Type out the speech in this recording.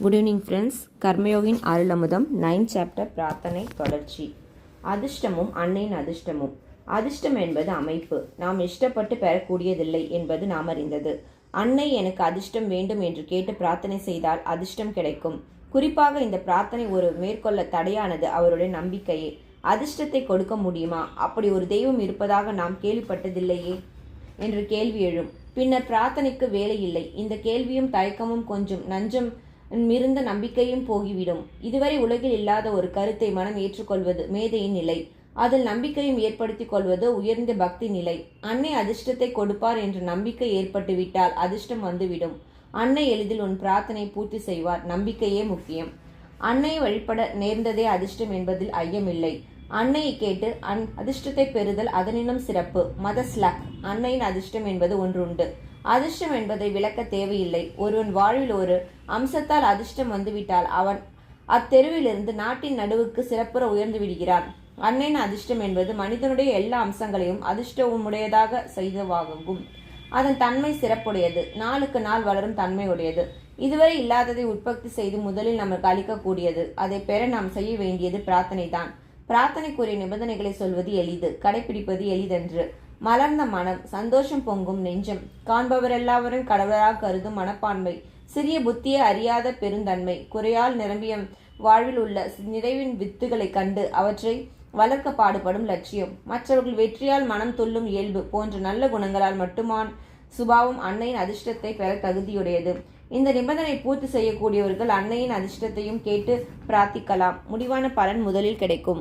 Good evening friends. Karmayogin அருளமுதம் 9th chapter பிரார்த்தனை தொடர்ச்சி. அதிர்ஷ்டமும் அன்னையின் அதிர்ஷ்டமும். அதிர்ஷ்டம் என்பது அமைப்பு, நாம் இஷ்டப்பட்டு பெறக்கூடியதில்லை என்பது நாம் அறிந்தது. அன்னை எனக்கு அதிர்ஷ்டம் வேண்டும் என்று கேட்டு பிரார்த்தனை செய்தால் அதிர்ஷ்டம் கிடைக்கும். குறிப்பாக இந்த பிரார்த்தனை ஒரு மேற்கொள்ள தடையானது அவருடைய நம்பிக்கையே. அதிர்ஷ்டத்தை கொடுக்க முடியுமா? அப்படி ஒரு தெய்வம் இருப்பதாக நாம் கேள்விப்பட்டதில்லையே என்று கேள்வி எழும். பின்னர் பிரார்த்தனைக்கு வேலை இல்லை. இந்த கேள்வியும் தயக்கமும் கொஞ்சம் நஞ்சம் மிருந்த நம்பிக்கையும் போகிவிடும். இதுவரை உலகில் இல்லாத ஒரு கருத்தை மனம் ஏற்றுக்கொள்வது மேதையின் நிலை. அதில் நம்பிக்கையும் ஏற்படுத்திக் கொள்வது உயர்ந்த பக்தி நிலை. அன்னை அதிர்ஷ்டத்தை கொடுப்பார் என்ற நம்பிக்கை ஏற்பட்டுவிட்டால் அதிர்ஷ்டம் வந்துவிடும். அன்னை எளிதில் உன் பிரார்த்தனை பூர்த்தி செய்வார். நம்பிக்கையே முக்கியம். அன்னையை வழிபட நேர்ந்ததே அதிர்ஷ்டம் என்பதில் ஐயமில்லை. அன்னையை கேட்டு அதிர்ஷ்டத்தை பெறுதல் அதனினும் சிறப்பு. மதஸ்லக். அன்னையின் அதிர்ஷ்டம் என்பது ஒன்றுண்டு. அதிர்ஷ்டம் என்பதை விளக்க தேவையில்லை. ஒருவன் வாழ்வில் ஒரு அம்சத்தால் அதிர்ஷ்டம் வந்துவிட்டால் அவன் அத்தெருவிலிருந்து நாட்டின் நடுவுக்கு சிறப்புற உயர்ந்து விடுகிறான். அன்னையின் அதிர்ஷ்டம் என்பது மனிதனுடைய எல்லா அம்சங்களையும் அதிர்ஷ்டமுடையதாக செய்தவாகும். அதன் தன்மை சிறப்புடையது, நாளுக்கு நாள் வளரும் தன்மையுடையது. இதுவரை இல்லாததை உற்பத்தி செய்து முதலில் நமக்கு அளிக்கக்கூடியது. அதை பெற நாம் செய்ய வேண்டியது பிரார்த்தனை தான். பிரார்த்தனைக்குரிய நிபந்தனைகளை சொல்வது எளிது, கடைபிடிப்பது எளிதன்று. மலர்ந்த மனம், சந்தோஷம் பொங்கும் நெஞ்சம், காண்பவரெல்லாவரும் கடவுளாக கருதும் மனப்பான்மை, சிறிய புத்தியை அறியாத பெருந்தன்மை, குறையால் நிரம்பிய வாழ்வில் உள்ள நிறைவின் வித்துகளை கண்டு அவற்றை வளர்க்க பாடுபடும் லட்சியம், மற்றவர்கள் வெற்றியால் மனம் துள்ளும் இயல்பு போன்ற நல்ல குணங்களால் மட்டுமான் சுபாவம் அன்னையின் அதிர்ஷ்டத்தை பெற தகுதியுடையது. இந்த நிபந்தனை பூர்த்தி செய்யக்கூடியவர்கள் அன்னையின் அதிர்ஷ்டத்தையும் கேட்டு பிரார்த்திக்கலாம். முடிவான பலன் முதலில் கிடைக்கும்.